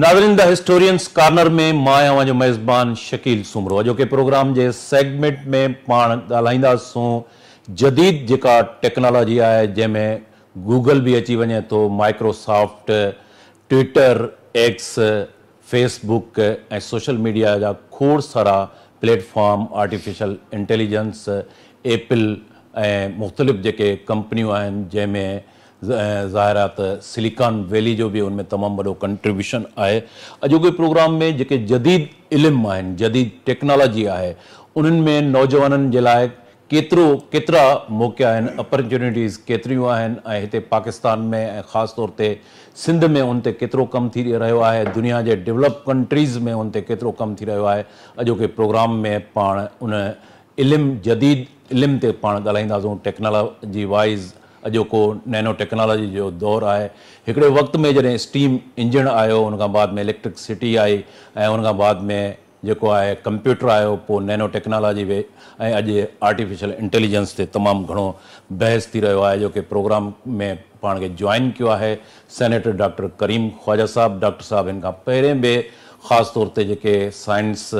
नाज़रीन the historians corner में मां आवां जो मेज़बान शकील सुमरो अॼो के प्रोग्राम जे सेगमेंट में पाण ॻाल्हाईंदासीं जदीद जेका टेक्नोलॉजी आहे जंहिंमें गूगल भी अची वञे थो, माइक्रोसॉफ्ट, ट्विटर, एक्स, फेसबुक ऐं सोशल मीडिया जा खोड़ सारा प्लेटफॉर्म, आर्टिफिशियल इंटेलिजेंस, एप्पल ऐं मुख़्तलिफ़ जेके कंपनियूं आहिनि जंहिंमें ज़ाहिर आहे त सिलिकॉन वैली जो भी उनमें तमामु वॾो कंट्रीब्यूशन आहे। अॼोके प्रोग्राम में जेके जदीद इल्म आहिनि, जदीद टेक्नोलॉजी आहे, उन्हनि में नौजवाननि जे लाइ केतिरा मौक़ा आहिनि, अपॉर्चुनिटीज़ केतिरियूं आहिनि ऐं हिते पाकिस्तान में ऐं ख़ासि तौर ते सिंध में उन ते केतिरो कमु थी रहियो आहे, दुनिया जे डेवलप कंट्रीज़ में उन ते केतिरो कमु थी रहियो आहे। अॼोके प्रोग्राम में पाण उन जदीद इल्म ते पाण ॻाल्हाईंदासीं। टेक्नोलॉजी वाइज़ अॼोको नैनो टेक्नोलॉजी जो दौरु आहे। हिकिड़े वक़्त में जॾहिं स्टीम इंजन आयो, उन खां बाद में इलेक्ट्रिसिटी आई ऐं उन खां बाद में जेको आहे कंप्यूटर आयो, पोइ नैनो टेक्नोलॉजी वे ऐं अॼु आर्टिफिशियल इंटेलिजेंस ते तमामु घणो बहस थी रहियो आहे। जो कि प्रोग्राम में पाण खे जॉइन कयो आहे सेनेटर डॉक्टर करीम ख्वाजा साहब। डॉक्टर साहब हिन खां पहिरें बि ख़ासि तौर ते जेके साइंस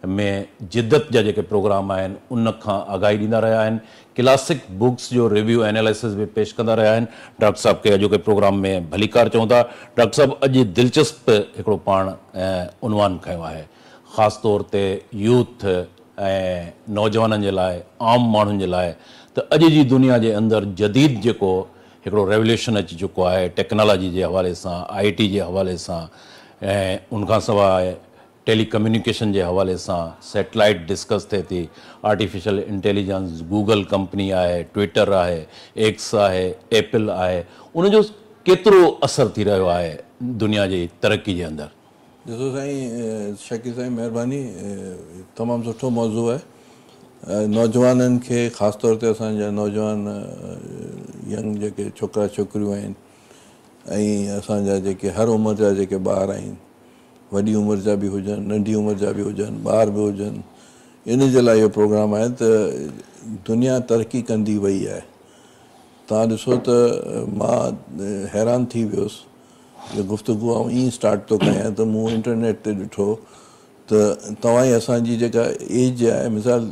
में जिद्दत जा जेके प्रोग्राम आहिनि उन खां आगाही ॾींदा रहिया आहिनि। क्लासिक बुक्स जो रिव्यू एनालिसिस भी पेश कंदा रहिया आहिनि। डॉक्टर साहब खे अॼोके प्रोग्राम में भलीकार चऊं था। डॉक्टर साहब अॼु दिलचस्प हिकिड़ो पाण उनवान खयो आहे, ख़ासि तौर ते यूथ ऐं नौजवाननि जे लाइ, आम माण्हुनि जे लाइ, त अॼु जी दुनिया जे अंदरि जदीद जेको हिकिड़ो रेवल्यूशन अची चुको आहे टेक्नोलॉजी जे हवाले सां, IT जे हवाले सां ऐं उनखां सवाइ टेलीकम्युनिकेशन जे हवाले सां सैटेलाइट डिस्कस थिए थी, आर्टिफिशियल इंटेलिजेंस, गूगल कंपनी आहे, ट्विटर आहे, एक्स आहे, एप्पल आहे, उनजो केतिरो असरु थी रहियो आहे दुनिया जी तरक़ी जे अंदरि? ॾिसो साईं, शकील साईं महिरबानी, तमामु सुठो मौज़ू आहे। नौजवाननि खे ख़ासि तौर ते असांजा नौजवान यंग जेके छोकिरा छोकिरियूं आहिनि ऐं असांजा जेके हर उमिरि जा जेके ॿार आहिनि, वॾी उमिरि जा बि हुजनि, नंढी उमिरि जा बि हुजनि, ॿार बि हुजनि, इन जे लाइ इहो प्रोग्राम आहे त दुनिया तरक़ी कंदी वई आहे। तव्हां ॾिसो त मां हैरान थी वियुसि, इहो गुफ़्तगू ऐं ईअं स्टार्ट थो कयां त मूं इंटरनेट ते ॾिठो त तव्हां ई असांजी जेका एज आहे, मिसाल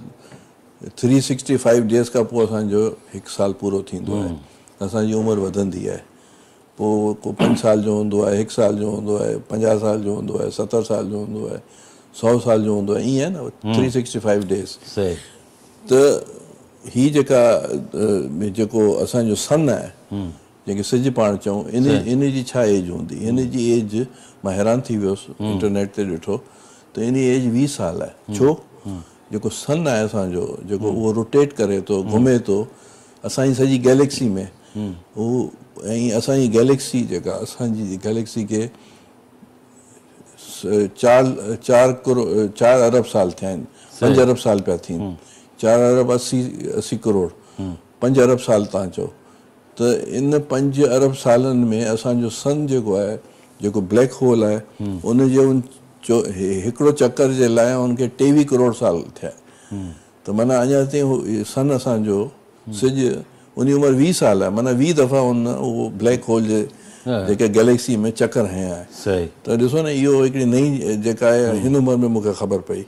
365 डेज़ खां पोइ असांजो 1 साल पूरो थींदो आहे, असांजी उमिरि वधंदी आहे। पोइ को 5 साल जो हूंदो आहे, 1 साल जो हूंदो आहे, 50 साल जो हूंदो आहे, 70 साल जो हूंदो आहे, 100 साल जो हूंदो आहे, ईअं आहे न 365 डेज़। त ही जेका जेको असांजो सन आहे, जेके सिॼ पाण चऊं, इन जी छा एज हूंदी? इन जी एज मां हैरान थी वियुसि, इंटरनेट ते ॾिठो त इन जी एज 20 साल आहे। छो? जेको सन आहे असांजो, जेको उहो रोटेट करे थो, घुमे थो असांजी सॼी गैलेक्सी में, उहो ऐं असांजी गैलेक्सी जेका असांजी गैलेक्सी खे 4 अरब साल थिया आहिनि, 5 अरब साल पिया थियनि, 4 अरब 80 करोड़, 5 अरब साल तव्हां चओ त इन 5 अरब सालनि में असांजो सन जेको आहे, जेको ब्लैक होल आहे, उनजो हिकिड़ो चकर जे लाइ उनखे 23 करोड़ साल थिया। त माना अञा ताईं सन असांजो सिॼ उन जी उमिरि 20 साल आहे, माना 20 दफ़ा उहो ब्लैक होल जे जेके गैलेक्सी में चकर हयां आहे। त ॾिसो न, इहो हिकिड़ी नई जेका आहे हिन उमिरि में मूंखे ख़बर पई।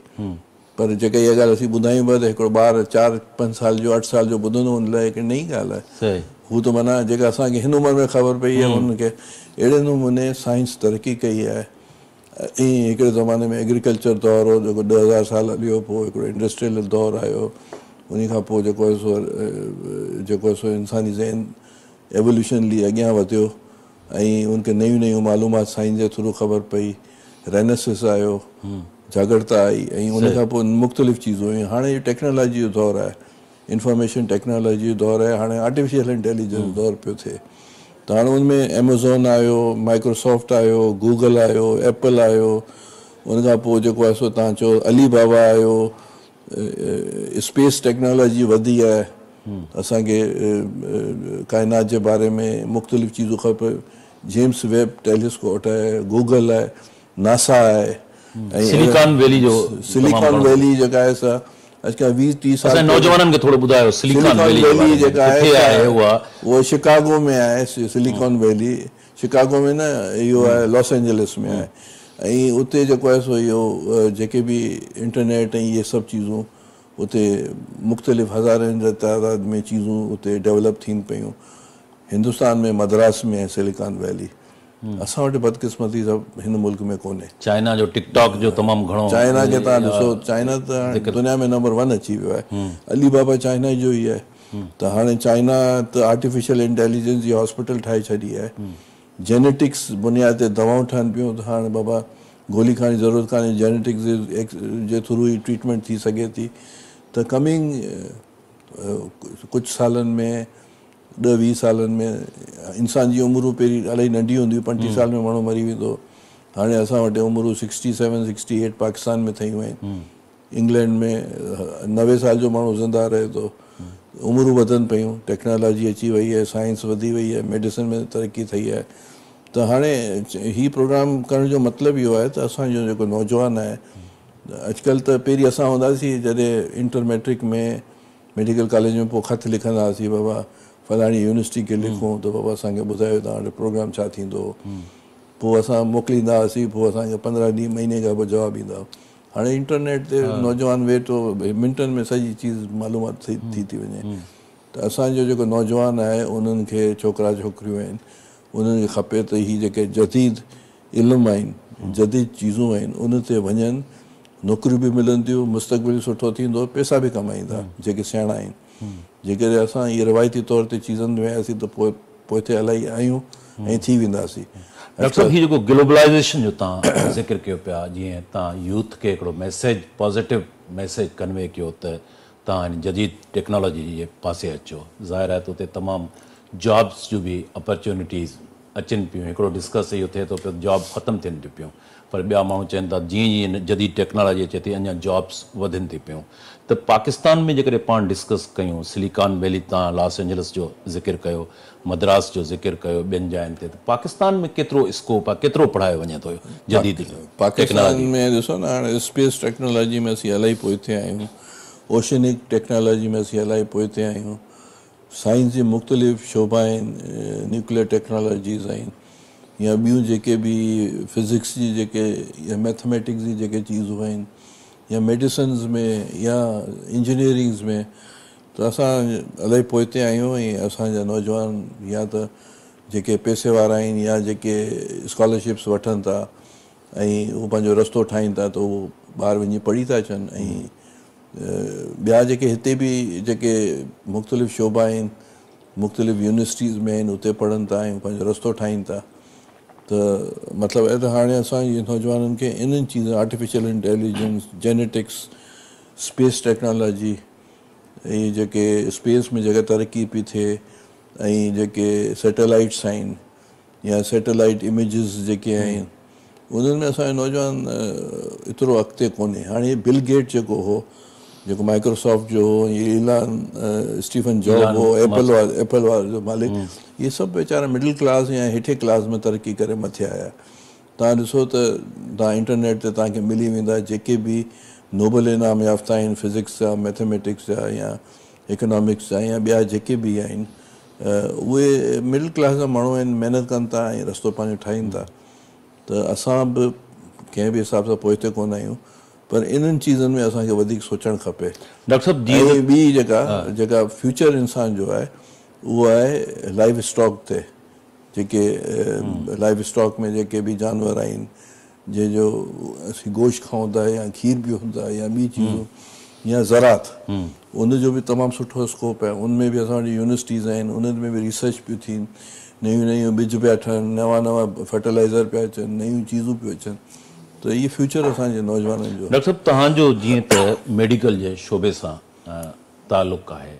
पर जेका इहा ॻाल्हि असीं ॿुधायूं पिया त हिकिड़ो ॿार 4-5 साल जो, 8 साल जो ॿुधंदो, हुन लाइ हिकिड़ी नई ॻाल्हि आहे। हू त माना जेका असांखे हिन उमिरि में ख़बर पई आहे, हुनखे अहिड़े नमूने साइंस तरक़ी कई आहे। ऐं हिकिड़े ज़माने में एग्रीकल्चर दौरु हो जेको 10,000 साल हलियो, पोइ हिकिड़ो इंडस्ट्रियल दौरु आयो, उन खां पोइ जेको सो इंसानी ज़हन एवोल्यूशनली अॻियां वधियो ऐं उनखे नयूं नयूं मालूमात साइंस जे थ्रू ख़बर पई। रेनेसिस आयो, जागरता आई ऐं उन खां पोइ मुख़्तलिफ़ चीज़ूं आहियूं। हाणे इहो टेक्नोलॉजी जो दौरु आहे, इंफॉर्मेशन टेक्नोलॉजी जो दौरु आहे, हाणे आर्टिफिशियल इंटेलिजेंस दौरु पियो थिए। त हाणे उनमें एमेज़ॉन आयो, माइक्रोसॉफ्ट आयो, गूगल आयो, एप्पल आयो, उन खां पोइ जेको आहे सो तव्हां चओ अली बाबा आयो, स्पेस टेक्नोलॉजी वधी आहे, असांखे काइनात जे बारे में मुख़्तलिफ़ चीज़ूं ख़बर, जेम्स वेब टेलीस्कोप आहे, गूगल आहे, नासा आहे ऐं सिलिकॉन वैली जेका आहे सा अॼुकल्ह 20-30 साल नौजवाननि खे थोरो ॿुधायो। सिलिकॉन वैली जेका आहे उहो शिकागो में आहे। सिलिकॉन वैली शिकागो में न, इहो आहे लॉस एंजलिस में आहे। ऐं उते जेको आहे सो इहो जेके बि इंटरनेट ऐं इहे सभु चीज़ूं उते मुख़्तलिफ़ हज़ारनि जे तादाद में चीज़ूं उते डेवलप थियनि पियूं हिंदुस्तान में मद्रास में ऐं सिलिकॉन वैली असां वटि बदकिस्मती सभु हिन मुल्क में कोन्हे चाइना जो टिकटॉक जो तमामु घणो चाइना खे तव्हां ॾिसो चाइना त हाणे दुनिया में नंबर 1 अची वियो आहे अली बाबा चाइना जो ई आहे त हाणे चाइना त आर्टिफिशियल इंटेलिजेंस जी हॉस्पिटल ठाहे छॾी आहे जेनेटिक्स बुनियाद ते दवाऊं ठहनि पियूं त हाणे बाबा गोली खाइण जी ज़रूरत कान्हे जेनेटिक्स जे थ्रू ई ट्रीटमेंट थी सघे थी त कमिंग कुझु सालनि में 10-20 सालनि में इंसान जी उमिरि पहिरीं इलाही नंढी हूंदी 35 साल में माण्हू मरी वेंदो हाणे असां वटि उमिरि 67-68 पाकिस्तान में ठहियूं आहिनि इंग्लैंड में 90 साल जो माण्हू ज़िंदा रहे थो उमिरि वधनि पियूं टेक्नोलॉजी अची वई आहे साइंस वधी वई आहे मेडिसिन में तरक़ी थी आहे त हाणे हीउ प्रोग्राम करण जो मतिलबु इहो आहे त असांजो जेको नौजवान आहे अॼुकल्ह त पहिरीं असां हूंदासीं जॾहिं इंटर मैट्रिक में मेडिकल कॉलेज में पोइ ख़त लिखंदा हुआसीं बाबा फलाणी यूनिवर्सिटी खे लिखूं त बाबा असांखे ॿुधायो तव्हां वटि प्रोग्राम छा थींदो पोइ असां मोकिलींदा हुआसीं पोइ असांखे 15 ॾींहं महीने खां पोइ जवाबु ईंदा हुआ हाणे इंटरनेट ते नौजवान वेठो मिंटनि में सॼी चीज़ मालूमात थी वञे त असांजो जेको नौजवान आहे उन्हनि खे छोकिरा छोकिरियूं आहिनि उन्हनि खे खपे त हीअ जेके जदीद इल्मु आहिनि जदीद चीज़ूं आहिनि उन ते वञनि नौकरियूं बि मिलनि थियूं मुस्तक़बिल सुठो थींदो पैसा बि कमाईंदा जेके सियाणा आहिनि जेकॾहिं असां इहे रिवायती तौर ते चीज़नि में वियासीं त पोइ हिते इलाही आहियूं ऐं थी वेंदासीं डॉक्टर साहब हीउ जेको ग्लोबलाइज़ेशन जो तव्हां ज़िक्र कयो पिया जीअं तव्हां यूथ खे हिकिड़ो मैसेज पॉज़िटिव मैसेज कन्वे कयो त तव्हां हिन जदीद टेक्नोलॉजी जे पासे अचो ज़ाहिर आहे त उते तमामु जॉब्स जूं बि अपॉर्चुनिटीज़ अचनि पियूं हिकिड़ो डिस्कस इहो थिए थो पियो जॉब ख़तमु थियनि थियूं पियूं पर ॿिया माण्हू चवनि था जीअं जीअं जदीद टेक्नोलॉजी अचे थी अञा जॉब्स वधनि थी पियूं त पाकिस्तान में जेकॾहिं पाण डिस्कस कयूं सिलिकॉन वैली तव्हां लॉस एंजलिस जो ज़िक्र कयो मद्रास जो ज़िक्र कयो ॿियनि जायुनि ते त पाकिस्तान में केतिरो स्कोप आहे केतिरो पढ़ायो वञे थो जदीद पाकिस्तान में ॾिसो न हाणे स्पेस टेक्नोलॉजी में असीं इलाही पोइते आहियूं ओशनिक टेक्नोलॉजी में असीं इलाही पोइते आहियूं साइंस जी मुख़्तलिफ़ शोबा आहिनि न्यूक्लियर टेक्नोलॉजीज़ आहिनि या ॿियूं जेके बि फिज़िक्स जी जेके या मैथमेटिक्स जी जेके चीज़ूं आहिनि या मेडिसिन्स में या इंजीनियरिंग्स में त असां इलाही पोइते आहियूं ऐं असांजा नौजवान या त जेके पैसे वारा आहिनि या जेके स्कॉलरशिप्स वठनि था ऐं उहो पंहिंजो रस्तो ठाहिनि था त उहो ॿार वञी पढ़ी था अचनि ऐं ॿिया जेके हिते बि जेके मुख़्तलिफ़ शोबा आहिनि मुख़्तलिफ़ यूनिवर्सिटीज़ में आहिनि उते पढ़नि था ऐं पंहिंजो रस्तो ठाहिनि था त मतिलबु आहे त हाणे असांजे नौजवाननि खे इन्हनि चीज़ artificial intelligence genetics space technology ऐं जेके स्पेस में जेका तरक़ी पई थिए ऐं जेके सैटेलाइट्स आहिनि या सैटेलाइट इमेजिस जेके आहिनि उन्हनि में असांजो नौजवान एतिरो अॻिते कोन्हे हाणे बिल गेट जेको हो जेको माइक्रोसॉफ्ट जो हो इलान स्टीफन जॉब हो एप्पल वारो जो मालिक इहे सभु वीचारा मिडिल क्लास या हेठे क्लास में तरक़ी करे मथे आया तव्हां ॾिसो त तव्हां इंटरनेट ते तव्हांखे मिली वेंदा जेके बि नोबल इनाम याफ़्ता आहिनि फिज़िक्स जा मैथमेटिक्स जा या इकोनॉमिक्स जा या ॿिया जेके बि आहिनि उहे मिडिल क्लास जा माण्हू आहिनि महिनत कनि था ऐं रस्तो पंहिंजो ठाहिनि था त असां बि कंहिं बि हिसाब सां पोइते कोन आहियूं पर इन्हनि चीज़नि में असांखे वधीक सोचणु खपे डॉक्टर साहब ऐं ॿी जेका फ्यूचर इंसान जो आहे उहो आहे लाइफ स्टॉक ते जेके लाइफ स्टॉक में जेके बि जानवर आहिनि जंहिंजो असीं गोश्त खाऊं था या खीर बि हूंदा या ॿी चीज़ूं या ज़रात उनजो बि तमामु सुठो स्कोप आहे उनमें बि असां वटि यूनिवर्सिटीज़ आहिनि उन्हनि में बि रिसर्च पियूं थियनि नयूं नयूं ॿिज पिया ठहनि नवां फर्टिलाइज़र पिया अचनि नयूं चीज़ूं पियूं अचनि त इहे फ्यूचर असांजे नौजवाननि जो डॉक्टर साहब तव्हांजो जीअं त मेडिकल जे शोबे सां तालुक़ु आहे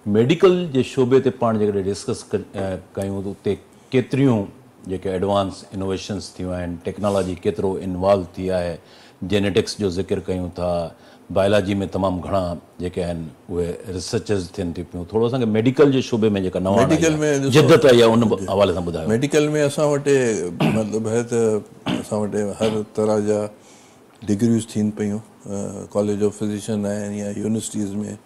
मेडिकल जे शोबे ते पाण जेकॾहिं डिस्कस कयूं त उते केतिरियूं जेके एडवांस इनोवेशन्स थियूं आहिनि टेक्नोलॉजी केतिरो इन्वॉल्व थी आहे जेनेटिक्स जो ज़िक्र कयूं था बायोलॉजी में तमामु घणा जेके आहिनि उहे रिसर्चर्स थियनि थियूं पियूं थोरो असांखे मेडिकल जे शोबे में जेका नवां मेडिकल में जिदत आई आहे उन हवाले सां ॿुधायो मेडिकल में असां वटि मतिलबु आहे त असां वटि हर तरह जा डिग्रीज़ थियनि पियूं कॉलेज ऑफ फिजिशियन आहिनि या यूनिवर्सिटीज़ में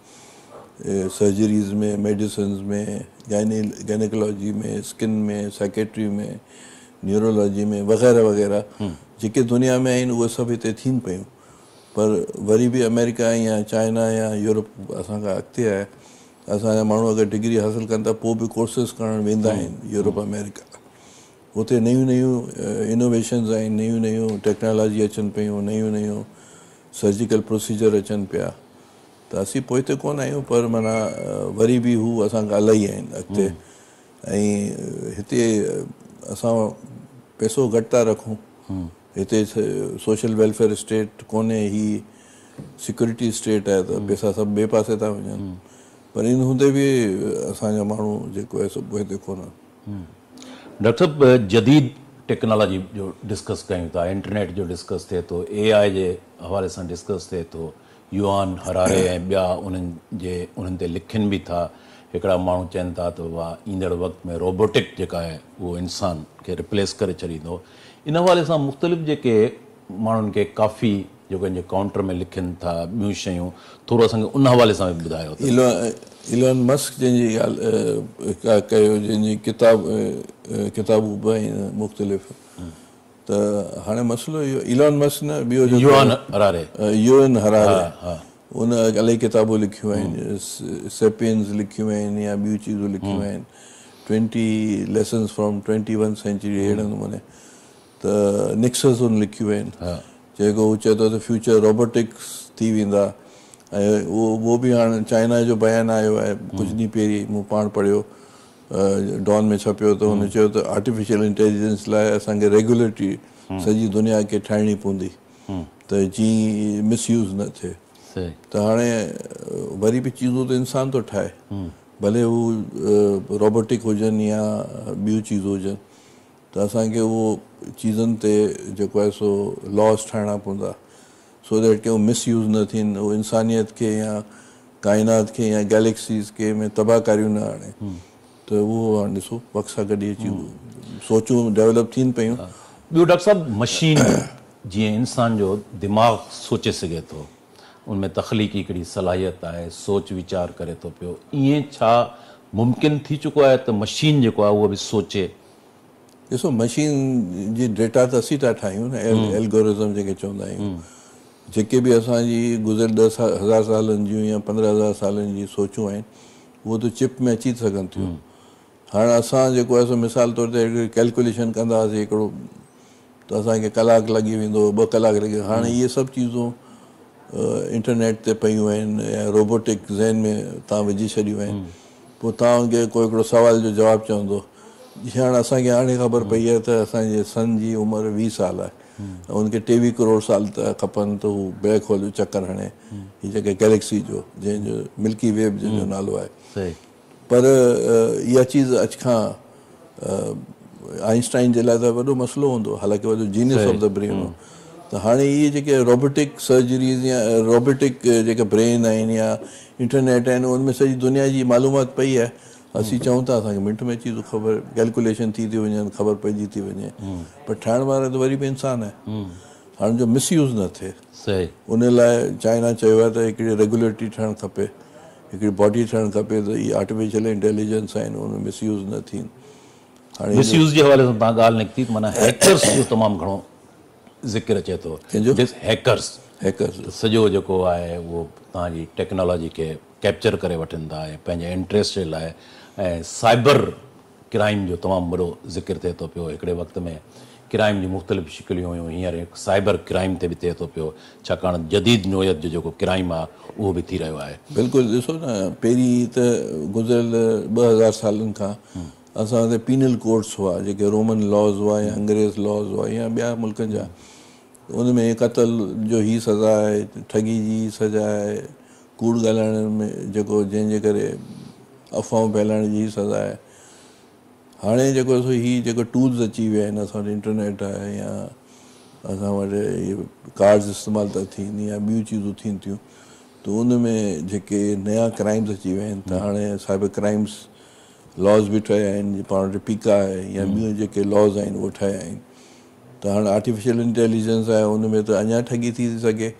सर्जरीज़ में मेडिसिन्स में गाइनेकोलॉजी में स्किन में साइकेट्री में न्यूरोलॉजी में वग़ैरह वग़ैरह जेके दुनिया में आहिनि उहे सभु हिते थियनि पियूं, पर वरी बि अमेरिका या चाइना या यूरोप असांखां अॻिते आहे। असांजा माण्हू अगरि डिग्री हासिलु कनि था पोइ बि कोर्सिस करणु वेंदा आहिनि यूरोप अमेरिका। उते नयूं नयूं इनोवेशन्स आहिनि, नयूं नयूं टेक्नोलॉजी अचनि पियूं, नयूं नयूं सर्जिकल प्रोसीजर अचनि पिया। त असीं पोइते कोन आहियूं, पर माना वरी बि हू असांखां इलाही आहिनि अॻिते। ऐं हिते असां पैसो घटि था रखूं, हिते सोशल वेलफेयर स्टेट कोन्हे, ही सिक्योरिटी स्टेट आहे, त पैसा सभु ॿिए पासे था वञनि। पर इन हूंदे बि असांजा माण्हू जेको आहे सभु हिते कोन। डॉक्टर साहब, जदीद टेक्नोलॉजी जो डिस्कस कयूं था, इंटरनेट जो डिस्कस थिए थो, AI जे हवाले सां डिस्कस थिए थो, युवान हरारे ऐं ॿिया उन्हनि ते लिखनि बि था। हिकिड़ा माण्हू चवनि था त वाह ईंदड़ वक़्त में रोबोटिक जेका आहे उहो इंसान खे रिप्लेस करे छॾींदो। इन हवाले सां मुख़्तलिफ़ जेके माण्हुनि खे काफ़ी जेको पंहिंजे काउंटर में लिखनि था, ॿियूं शयूं, थोरो असांखे उन हवाले सां बि ॿुधायो। इलॉन मस्क जंहिंजी ॻाल्हि कयो, जंहिंजी किताबूं बि आहिनि मुख़्तलिफ़, त हाणे मसइलो इहो इलॉन मस्क न ॿियो यूएन हरारे उन इलाही किताबूं लिखियूं आहिनि, सेपियंस लिखियूं आहिनि या ॿियूं चीज़ूं लिखियूं आहिनि, 20 लेसन्स फ्रॉम 21 सेंचुरी अहिड़े नमूने। त निक्सस उन लिखियूं आहिनि, जेको हू चए थो त फ्यूचर रोबोटिक्स थी वेंदा। ऐं उहो बि हाणे चाइना जो बयानु आयो आहे कुझु ॾींहं पहिरीं, मूं पाण पढ़ियो, डॉन में छपियो, त हुन चयो त आर्टिफिशियल इंटेलिजेंस लाइ असांखे रेगुलेटरी सॼी दुनिया खे ठाहिणी पवंदी, त जीअं मिसयूज़ न थिए। त हाणे वरी बि चीज़ूं त इंसान थो ठाहे, भले हू रोबोटिक हुजनि या ॿियूं चीज़ूं हुजनि, त असांखे उहो चीज़नि ते जेको आहे सो लॉस ठाहिणा पवंदा, सो दैट के उहो मिसयूज़ न थियनि, उहो इंसानियत खे या काइनात खे या गैलेक्सीज़ के में तबाहकारियूं न आणे। त उहो हाणे ॾिसो वक़्त सां गॾु इहे चीज़ूं सोचूं डेवलप थियनि पियूं। ॿियो डॉक्टर साहब, मशीन जीअं इंसान जो दिमाग़ सोचे सघे थो, उनमें तख़लीक़ी हिकिड़ी सलाहियत आहे, सोच वीचार करे थो पियो, ईअं छा मुमकिन थी चुको आहे त मशीन जेको आहे उहो बि सोचे? ॾिसो, मशीन जी डेटा त असीं था ठाहियूं न, एल्गोरिज़म जेके चवंदा आहियूं, जेके बि असांजी गुज़िरियल 10,000 सालनि जूं या 15,000 सालनि जी सोचूं आहिनि, उहो त चिप में अची सघनि थियूं। हाणे असां जेको आहे सो मिसाल तौर ते हिकिड़ी कैलकुलेशन कंदा हुआसीं हिकिड़ो, त असांखे कलाकु लॻी वेंदो, 2 कलाक लॻी। हाणे इहे सभु चीज़ूं इंटरनेट ते पियूं आहिनि या रोबोटिक ज़हन में तव्हां विझी छॾियूं आहिनि, पोइ तव्हांखे कोई हिकिड़ो सुवाल जो जवाबु चवंदो। जीअं हाणे असांखे हाणे ख़बर पई आहे त असांजे सन जी उमिरि 20 साल आहे, ऐं हुनखे 23 करोड़ साल त खपनि त हू ब्लैक होल जो चकर हणे, हीअ जेके गैलेक्सी जो जंहिंजो मिल्की वेब जंहिंजो नालो आहे। पर इहा चीज़ अॼु खां आइंस्टाइन जे लाइ त वॾो मसइलो हूंदो, हालांकि वॾो जीनियस ऑफ द ब्रेन हो। त हाणे इहे जेके रोबोटिक सर्जरीज़ या रोबोटिक जेके ब्रेन आहिनि या इंटरनेट आहिनि, उनमें सॼी दुनिया जी मालूमात पई आहे। असीं चऊं था असांखे मिंट में चीज़ूं ख़बर, कैलकुलेशन थी वञनि, ख़बर पइजी थी वञे, पर ठाहिण वारो त वरी बि इंसानु आहे। हाणे जो मिसयूज़ न थिए, उन लाइ चाइना चयो आहे त हिकिड़ी रेगुलेटरी ठहणु खपे, हिकिड़ी बॉडी ठहणु खपे, त इहे आर्टिफिशियल इंटेलिजेंस आहिनि उन मिसयूज़ न थियनि। हाणे मिसयूज़ जे हवाले सां तव्हां ॻाल्हि निकिती, माना हैकर्स जो तमामु घणो ज़िक्र अचे थो। हैकर्स सॼो जेको आहे उहो तव्हांजी टेक्नोलॉजी खे कैप्चर करे वठनि था ऐं पंहिंजे इंट्रस्ट जे लाइ, ऐं साइबर क्राइम जो तमामु वॾो ज़िक्र थिए थो पियो। हिकिड़े वक़्त में क्राइम जी मुख़्तलिफ़ शिकिलियूं हुयूं, हींअर साइबर क्राइम ते बि थिए थो पियो, छाकाणि जदीद नोयत जो जेको क्राइम आहे उहो बि थी रहियो आहे। बिल्कुलु, ॾिसो न, पहिरीं त गुज़िरियल 2000 सालनि खां असां वटि पीनल कोड्स हुआ, जेके रोमन लॉज़ हुआ या अंग्रेज़ लॉज़ हुआ या ॿिया मुल्कनि जा, उन में क़तल जो ई सज़ा आहे, ठगी जी सज़ा आहे, कूड़ ॻाल्हाइण में जेको जंहिंजे करे अफ़वाहूं फैलाइण जी सज़ा आहे। हाणे जेको सो हीअ जेको टूल्स अची विया आहिनि, असां वटि इंटरनेट आहे या असां वटि इहे कार्ड्स इस्तेमालु था थियनि या ॿियूं चीज़ूं थियनि थियूं, त उन में जेके नया क्राइम्स अची विया आहिनि, त हाणे साइबर क्राइम्स लॉज़ बि ठहिया आहिनि, पाण वटि पीका आहे या ॿियूं जेके लॉज़ आहिनि उहे ठहिया आहिनि। त हाणे आर्टिफिशियल इंटेलिजेंस आहे, उन में त अञा ठगी थी सघे।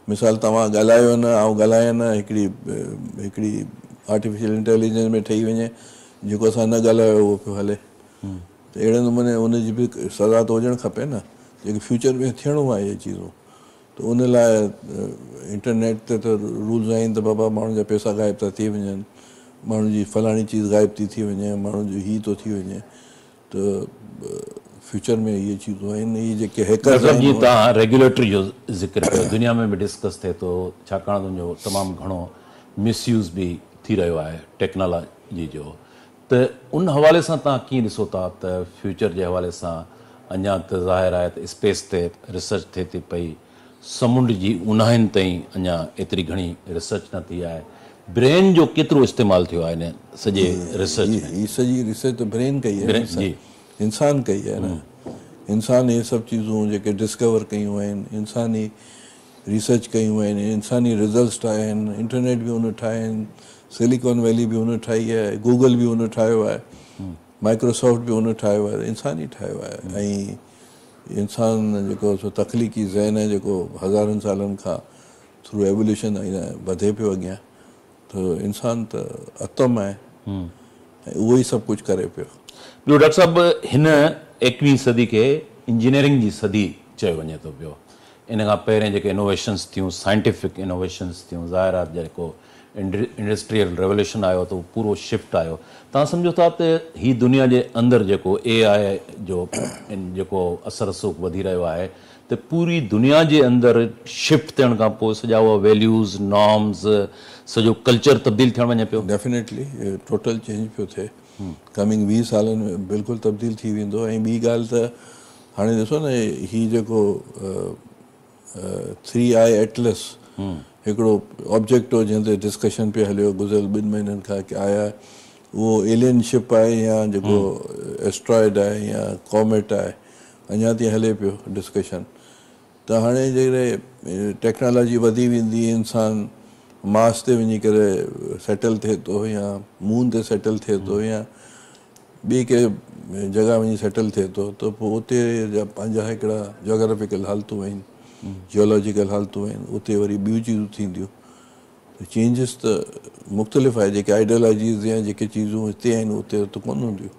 मिसाल तव्हां ॻाल्हायो न, ऐं ॻाल्हाया न, हिकिड़ी आर्टिफिशियल इंटेलिजेंस में ठही वञे, जेको असां न ॻाल्हायो उहो पियो हले। त अहिड़े नमूने उनजी बि सज़ा त हुजणु खपे न। त जेके फ्यूचर में थियणो आहे इहे चीज़ूं, त उन लाइ इंटरनेट ते त रूल्स आहिनि त बाबा माण्हुनि जा पैसा ग़ाइब था थी वञनि, माण्हुनि जी फलाणी चीज़ ग़ाइब थी वञे, माण्हुनि जो हीउ थो थी वञे, त फ्यूचर में इहे चीज़ूं आहिनि। इहे जेके हैकर्स मतलब आहिनि जीअं तव्हां रेगुलेटरी जो ज़िक्र कयो, दुनिया में बि डिस्कस थिए थो, छाकाणि त उनजो तमामु घणो मिसयूज़ बि थी रहियो आहे टेक्नोलॉजी जो, त उन हवाले सां तव्हां कीअं ॾिसो था त फ्यूचर जे हवाले सां अञा त ज़ाहिर आहे त स्पेस ते रिसर्च थिए थी पई, समुंड जी उन्हाइनि ताईं अञा एतिरी घणी रिसर्च न थी आहे, ब्रेन जो केतिरो इस्तेमालु थियो आहे इन सॼे रिसर्च में? हीअ सॼी रिसर्च त ब्रेन कई आहे, जी इंसान कई आहे न। इंसान इहे सभु चीज़ूं जेके डिस्कवर कयूं आहिनि, इंसानी रिसर्च कयूं आहिनि, इंसानी रिज़ल्ट्स ठाहिया आहिनि, इंटरनेट बि उन ठाहिया आहिनि, सिलिकॉन वैली बि उन ठाही आहे, गूगल बि उन ठाहियो आहे, माइक्रोसॉफ्ट बि उन ठाहियो आहे, इंसान ई ठाहियो आहे। ऐं इंसान जेको सो तख़लीक़ी ज़हन आहे जेको हज़ारनि सालनि खां थ्रू एवोल्यूशन वधे पियो अॻियां, त इंसान त अतम आहे ऐं उहो ई सभु कुझु करे पियो। ॿियो डॉक्टर साहब, हिन 21वीं सदी खे इंजीनियरिंग जी सदी चयो वञे थो पियो। इन खां पहिरें जेके इनोवेशन्स थियूं, साइंटिफिक इनोवेशन्स थियूं, ज़ाहिर आहे जेको इंडस्ट्रियल रेवोल्यूशन आयो त उहो पूरो शिफ्ट आयो। तव्हां सम्झो था त हीअ दुनिया जे अंदरि जेको AI जो जेको असर रसूख़ वधी रहियो आहे, त पूरी दुनिया जे अंदरि शिफ्ट थियण खां पोइ सॼा उहा वैल्यूज़, नॉर्म्स, सॼो कल्चर तब्दील थियणु वञे पियो? डेफिनेटली टोटल चेंज पियो थिए। कमिंग 20 सालनि में बिल्कुलु तब्दील थी वेंदो। ऐं ॿी ॻाल्हि त हाणे ॾिसो न, हीउ जेको 3I एटलस हिकिड़ो ऑब्जेक्ट हो जंहिं ते डिस्कशन पियो हलियो गुज़िरियल 2 महीननि खां की आया उहो एलियन शिप आहे या जेको एस्ट्रॉइड आहे या कॉमेट आहे, अञा ताईं हले पियो डिस्कशन। त हाणे जेकॾहिं टेक्नोलॉजी वधी वेंदी, इंसान मार्स ते वञी करे सेटल थिए थो या मून ते सेटल थिए थो या ॿी कंहिं जॻह वञी सेटल थिए थो, त पोइ उते जा पंहिंजा हिकिड़ा जोग्राफिकल हालतूं आहिनि, जियोलॉजिकल हालतूं आहिनि, उते वरी ॿियूं चीज़ूं थींदियूं। चेंजिस त मुख़्तलिफ़ आहे, जेके आइडियोलॉजीज़ या जेके चीज़ूं हिते आहिनि उते त कोन हूंदियूं,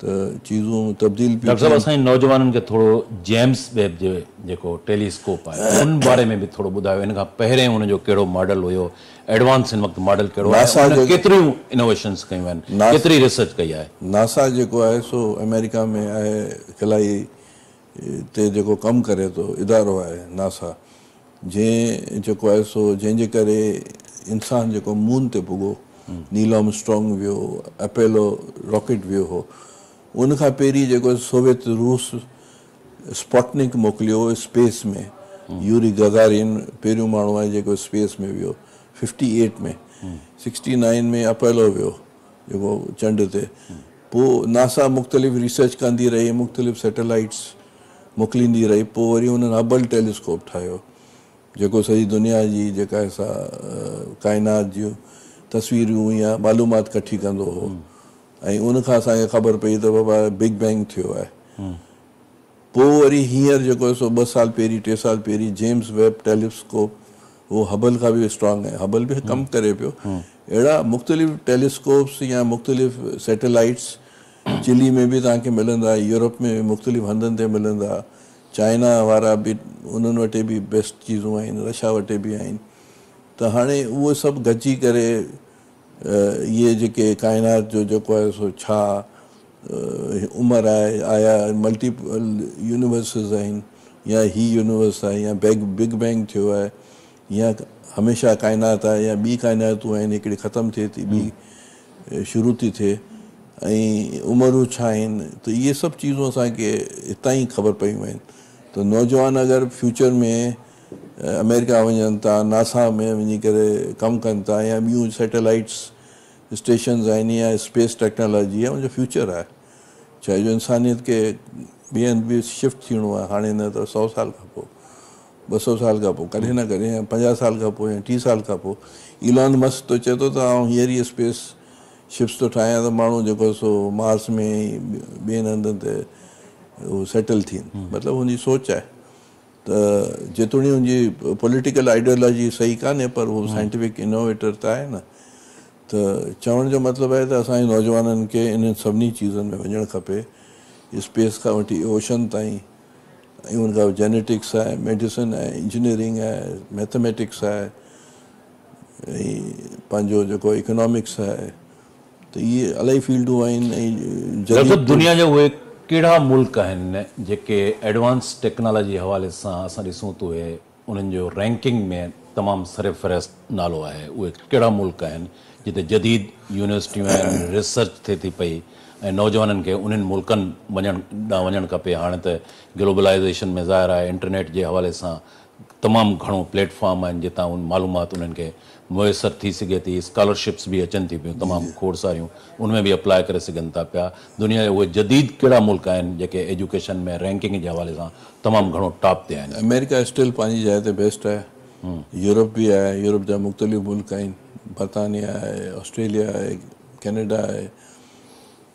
त चीज़ूं तब्दील पियूं। डॉक्टर साहब, असांजे नौजवाननि खे थोरो जेम्स वेब जो जेको टेलीस्कोप आहे उन बारे में बि थोरो ॿुधायो। इन खां पहिरें उनजो कहिड़ो मॉडल हुयो, एडवांस हिन वक़्तु मॉडल कहिड़ो आहे, केतिरियूं इनोवेशन्स कयूं आहिनि, केतिरी रिसर्च कई आहे? नासा जेको आहे सो अमेरिका में आहे, खिलाई ते जेको कमु करे थो इदारो आहे नासा, जंहिं जेको आहे सो जंहिंजे करे इंसान जेको मून ते पुॻो, नील आर्मस्ट्रॉन्ग वियो, अपोलो रॉकेट वियो हो, उन खां पहिरीं जेको सोवियत रूस स्पुतनिक मोकिलियो स्पेस में, यूरी गगारिन पहिरियों माण्हू आहे जेको स्पेस में वियो 58 में, 69 में अपोलो वियो जेको चंड ते। पोइ नासा मुख़्तलिफ़ रिसर्च कंदी रही, मुख़्तलिफ़ सैटेलाइट्स मोकिलींदी रही, पोइ वरी हुननि हबल टेलीस्कोप ठाहियो जेको सॼी दुनिया जी जेका असां काइनात जूं तस्वीरूं या मालूमात कठी कंदो हो। ऐं उनखां असांखे ख़बर पई त बाबा बिग बैंग थियो आहे। पोइ वरी हींअर जेको सो 2 साल पहिरीं 3 साल पहिरीं जेम्स वेब टेलीस्कोप, उहो हबल खां बि स्ट्रॉन्ग आहे, हबल बि कमु करे पियो। अहिड़ा मुख़्तलिफ़ टेलीस्कोप्स या मुख़्तलिफ़ सैटेलाइट्स चिली में बि तव्हांखे मिलंदा, यूरोप में मुख़्तलिफ़ हंधनि ते मिलंदा, चाइना वारा बि उन्हनि वटि बि बेस्ट चीज़ूं आहिनि, रशिया वटि बि आहिनि। त हाणे उहे सभु गॾिजी करे इहे जेके काइनात जो जेको आहे सो छा उमिरि आहे, आया मल्टीपल यूनिवर्सिस आहिनि या ही यूनिवर्स आहे या बिग बैंग थियो आहे या हमेशह काइनात आहे या ॿी काइनातूं आहिनि, हिकिड़ी ख़तमु थिए थी ॿी शुरू थी थिए, ऐं उमिरूं छा आहिनि। त इहे सभु चीज़ूं असांखे हितां ई ख़बर पयूं आहिनि। त नौजवान अगरि फ्यूचर में अमेरिका वञनि था, नासा में वञी करे कमु कनि था या ॿियूं सैटेलाइट्स स्टेशन्स आहिनि या स्पेस टेक्नोलॉजी आहे, उनजो फ्यूचर आहे। छा जो इंसानियत खे ॿियनि बि शिफ्ट थियणो आहे, हाणे न त 100 साल खां पोइ, 200 साल खां पोइ, कॾहिं न कॾहिं 50 साल खां पोइ या 30 साल खां पोइ। इलॉन मस्क तो चए थो त आउं हींअर ई स्पेस शिप्स थो ठाहियां त माण्हू जेको सो मार्स में ॿियनि हंधनि ते उहो सेटल थियनि, मतिलबु हुनजी सोच आहे। त जेतोणी हुनजी पॉलिटिकल आइडियोलॉजी सही कान्हे, पर उहो साइंटिफिक इनोवेटर त आहे न। त चवण जो मतिलबु आहे त असांजे नौजवाननि खे इन्हनि सभिनी चीज़नि में वञणु खपे, स्पेस खां वठी ओशन ताईं ऐं उनखां जेनेटिक्स आहे, मेडिसिन आहे, इंजीनियरिंग आहे, मैथमेटिक्स आहे, ऐं पंहिंजो जेको इकोनॉमिक्स आहे, त इहे इलाही फील्डूं आहिनि। ऐं डॉक्टर साहब, दुनिया जा उहे कहिड़ा मुल्क आहिनि जेके एडवांस टेक्नोलॉजी हवाले सां असां ॾिसूं त उहे उन्हनि जो रैंकिंग में तमामु सरफ़हरिस्त नालो आहे? उहे कहिड़ा मुल्क आहिनि जिते जदीद यूनिवर्सिटियूं आहिनि, रिसर्च थिए थी पई ऐं नौजवाननि खे उन्हनि मुल्कनि ॾांहुं वञणु खपे? हाणे त ग्लोबलाइज़ेशन में ज़ाहिर आहे इंटरनेट जे हवाले सां तमामु घणो प्लेटफॉर्म आहिनि जितां उन मालूमात उन्हनि खे मुयसरु थी सघे थी। स्कॉलरशिप्स बि अचनि थी पियूं तमामु खोड़ सारियूं, उनमें बि अप्लाई करे सघनि था पिया। दुनिया जा उहे जदीद कहिड़ा मुल्क आहिनि जेके एजुकेशन में रैंकिंग जे हवाले सां तमामु घणो टॉप ते आहिनि? अमेरिका स्टिल पंहिंजी जाइ ते बेस्ट आहे, यूरोप बि आहे, यूरोप जा मुख़्तलिफ़ मुल्क आहिनि, बरतानिया आहे, ऑस्ट्रेलिया आहे, कैनेडा आहे,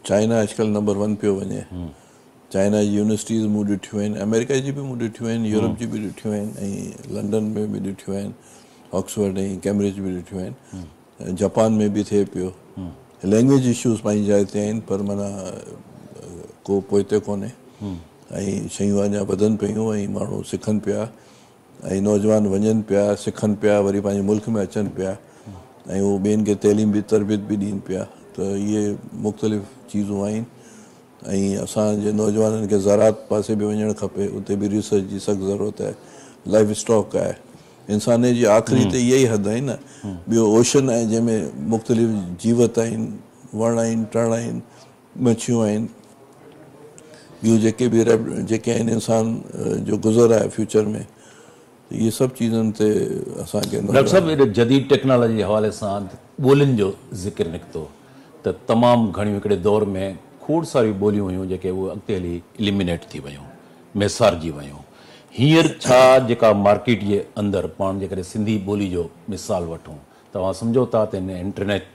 चाइना अॼुकल्ह नंबर 1 पियो वञे। चाइना जी यूनिवर्सिटीज़ मूं ॾिठियूं आहिनि, अमेरिका जी बि मूं ॾिठियूं आहिनि, यूरोप जी बि ॾिठियूं आहिनि, ऐं लंडन में बि ॾिठियूं आहिनि, ऑक्सफर्ड ऐं कैम्ब्रिज बि ॾिठियूं आहिनि, जापान में बि थिए पियो। लैंग्वेज इशूज़ पंहिंजी जाइ ते आहिनि, पर माना को पोइते कोन्हे, ऐं शयूं अञा वधनि पियूं ऐं माण्हू सिखनि पिया, ऐं नौजवान वञनि पिया, सिखनि पिया, वरी पंहिंजे मुल्क में अचनि पिया, ऐं उहो ॿियनि खे तइलीम बि तरबियत बि ॾियनि पिया। त इहे मुख़्तलिफ़ चीज़ूं आहिनि। ऐं असांजे नौजवाननि खे ज़रात पासे बि वञणु खपे, उते बि रिसर्च जी सख़्तु ज़रूरत आहे। लाइफ स्टॉक आहे, इंसान जी आख़िरी त इहा ई हद आहे न। ॿियो ओशन आहे जंहिंमें मुख़्तलिफ़ जीवत आहिनि, वण आहिनि, टण आहिनि, मच्छियूं आहिनि, ॿियूं जेके बि जेके आहिनि इंसान जो गुज़र आहे फ्यूचर में। इहे सभु चीज़ुनि ते असांखे डॉक्टर साहब, एॾे जदीद टेक्नोलॉजी जे हवाले सां ॿोलियुनि जो ज़िक्र निकितो त तमामु घणियूं हिकिड़े दौर में खोड़ सारियूं ॿोलियूं हुयूं जेके उहे अॻिते हली एलिमिनेट थी वियूं, मिसारजी वियूं। हींअर छा जेका मार्केट जे अंदरि पाण जेकॾहिं सिंधी ॿोली जो मिसाल वठूं, तव्हां सम्झो था त हिन इंटरनेट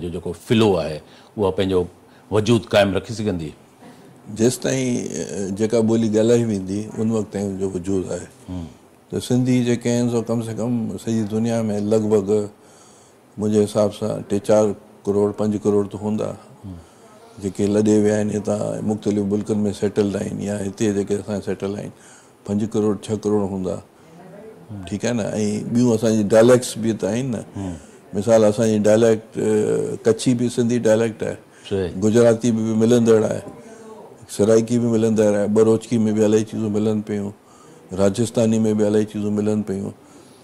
जो जेको फ़्लो आहे उहा पंहिंजो वजूद क़ाइमु रखी सघंदी? जेसि ताईं जेका ॿोली ॻाल्हाई वेंदी उन वक़्तु ताईं जो वजूद आहे। त सिंधी जेके आहिनि सो कम से कम सॼी दुनिया में लॻभॻि मुंहिंजे हिसाब सां 3-4 करोड़ 5 करोड़ त हूंदा जेके लॾे विया आहिनि हितां, मुख़्तलिफ़ मुल्कनि में सेटल्ड आहिनि, या हिते जेके असां सेटल आहिनि 5 करोड़ 6 करोड़ हूंदा, ठीकु आहे न। ऐं ॿियूं असांजी डायलैक्ट्स बि त आहिनि न। मिसाल असांजी डायलैक्ट कच्छी बि सिंधी डायलैक्ट आहे, गुजराती बि मिलंदड़ आहे, सराइकी बि मिलंदड़ आहे, बरोचकी में बि इलाही चीज़ूं मिलनि पियूं, राजस्थानी में बि इलाही चीज़ूं मिलनि पियूं।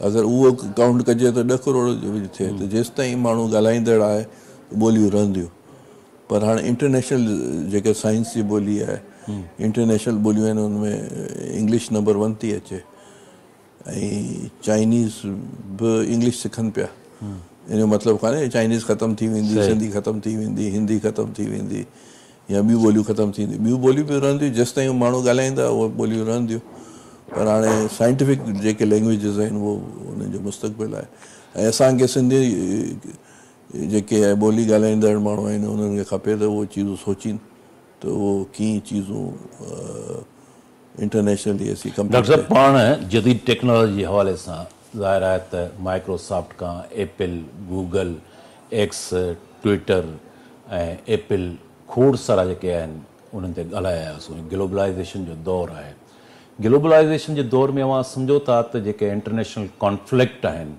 अगरि उहो काउंट कजे त 10 करोड़ जो बि थिए। त जेसि ताईं माण्हू ॻाल्हाईंदड़ आहे ॿोलियूं रहंदियूं। पर हाणे इंटरनेशनल जेके साइंस जी ॿोली आहे, इंटरनेशनल ॿोलियूं आहिनि, उनमें इंग्लिश नंबर 1 थी अचे, ऐं चाइनीज़ बि इंग्लिश सिखनि पिया। इन जो मतिलबु कान्हे चाइनीज़ ख़तमु थी वेंदी, सिंधी ख़तमु थी वेंदी, हिंदी ख़तमु थी वेंदी, या ॿियूं ॿोलियूं ख़तमु थींदियूं। ॿियूं ॿोलियूं बि रहंदियूं जेसि ताईं माण्हू ॻाल्हाईंदा उहे ॿोलियूं रहंदियूं। पर हाणे साइंटिफिक जेके लैंग्वेजिस आहिनि उहो उन्हनि जो मुस्तक़बिल आहे। ऐं असांखे सिंधी जेके आहे ॿोली ॻाल्हाईंदड़ माण्हू आहिनि उन्हनि खे खपे त उहो चीज़ूं सोचीनि त उहो कीअं चीज़ूं इंटरनेशनली असीं कम। डॉक्टर साहब, पाण जदीद टेक्नोलॉजी जे हवाले सां ज़ाहिर आहे त माइक्रोसॉफ्ट खां एप्पल, गूगल, एक्स, ट्विटर ऐं एप्पल खोड़ सारा जेके आहिनि उन्हनि ते ॻाल्हायासीं। ग्लोबलाइज़ेशन जो दौरु आहे। ग्लोबलाइज़ेशन जे दौर में अवां सम्झो था त जेके इंटरनेशनल कॉन्फ्लिक्ट आहिनि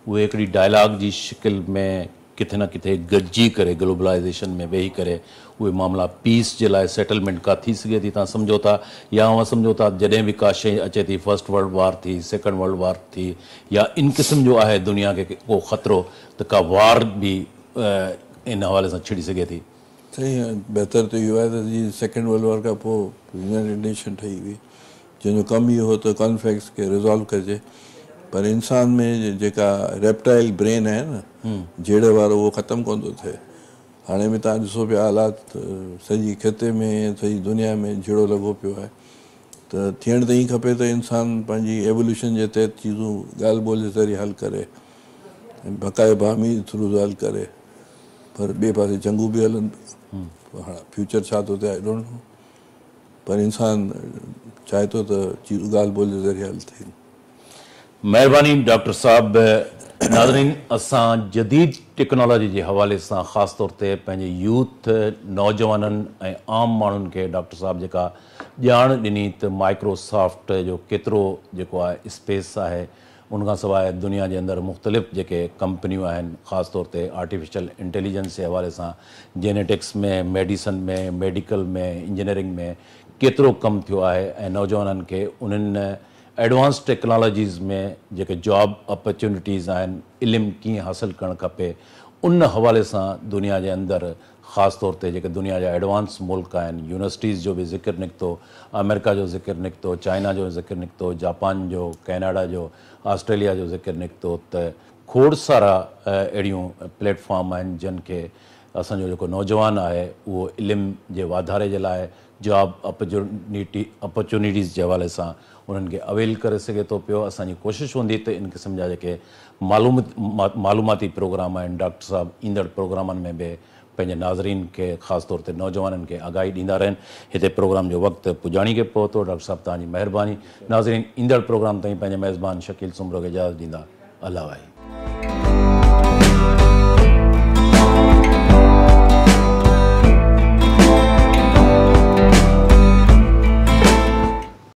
उहे हिकिड़ी डायलॉग जी शिकिल में किथे न किथे गॾिजी करे ग्लोबलाइज़ेशन में वेही करे उहे मामला पीस जे लाइ सेटलमेंट का थी सघे थी। तव्हां सम्झो था, या अवां सम्झो था जॾहिं बि का शइ अचे थी, फर्स्ट वर्ल्ड वार थी, सेकेंड वर्ल्ड वार थी, या इन क़िस्म जो आहे दुनिया खे को ख़तरो, त का वार बि इन हवाले सां छिड़ी सघे थी? सही आहे। बहितर त इहो आहे त जीअं सेकेंड वर्ल्ड वॉर खां पोइ यूनाइटेड नेशन ठही हुई, जंहिंजो कमु इहो हो त कॉन्फ्लिक्ट्स खे रिज़ॉल्व कजे। पर इंसान में जेका रेप्टाइल ब्रेन आहे न, जहिड़े वारो, उहो ख़तमु कोन थो थिए। हाणे बि तव्हां ॾिसो पिया हालात सॼी खिते में, सॼी दुनिया में जहिड़ो लॻो पियो आहे। त थियणु त ईअं खपे त इंसानु पंहिंजी एवोल्यूशन जे तहत चीज़ूं ॻाल्हि ॿोल जे ज़रिए हल करे, बक़ाए बामी थ्रू हल करे। पर ॿिए पासे जंगूं बि हलनि पियूं। हाणे फ्यूचर छा थो थिए आई डोंट नो। पर इंसानु चाहे थो त चीज़ूं ॻाल्हि ॿोल जे ज़रिए हल थियनि। महिरबानी डॉक्टर साहब, नाज़रीन, असां जदीद टेक्नोलॉजी जे हवाले सां ख़ासि तौर ते पंहिंजे यूथ नौजवाननि ऐं आम माण्हुनि खे डॉक्टर साहब जेका ॼाण ॾिनी त माइक्रोसॉफ्ट जो केतिरो जेको आहे स्पेस आहे, उन खां सवाइ दुनिया जे अंदरि मुख़्तलिफ़ जेके कंपनियूं आहिनि, ख़ासि तौर ते आर्टिफिशियल इंटेलिजेंस जे हवाले सां जेनेटिक्स में, मेडिसन में, मेडिकल में, इंजीनियरिंग में केतिरो कमु थियो आहे ऐं नौजवाननि खे उन्हनि एडवांस टेक्नोलॉजीज़ में जेके जॉब अपॉर्चुनिटीज़ आहिनि, इल्मु कीअं हासिलु करणु खपे, उन हवाले सां दुनिया जे अंदरि ख़ासि तौर ते जेके दुनिया जा एडवांस मुल्क आहिनि, यूनिवर्सिटीज़ जो बि ज़िक्र निकितो, अमेरिका जो ज़िक्र निकितो, चाइना जो ज़िक्र निकितो, जापान जो, कैनेडा जो, ऑस्ट्रेलिया जो ज़िक्र निकितो, त खोड़ सारा अहिड़ियूं प्लेटफॉर्म आहिनि जिन खे असांजो जेको नौजवान आहे उहो इल्मु जे वाधारे जे लाइ जॉब अपॉर्चुनिटीज़ जे हवाले सां उन्हनि खे अवेल करे सघे थो पियो। असांजी कोशिशि हूंदी त इन क़िस्म जा जेके मालूमाती प्रोग्राम आहिनि, डॉक्टर साहब ईंदड़ प्रोग्रामनि में बि पंहिंजे नाज़रीन खे ख़ासि तौर ते नौजवाननि खे आगाही ॾींदा रहनि। हिते प्रोग्राम जो वक़्तु पुॼाणी खे पहुतो। डॉक्टर साहब तव्हांजी महिरबानी। नाज़रीन, ईंदड़ प्रोग्राम ताईं पंहिंजे मेज़बान शकील सुमरो खे इजाज़त ॾींदा। अल्लाह वाहे।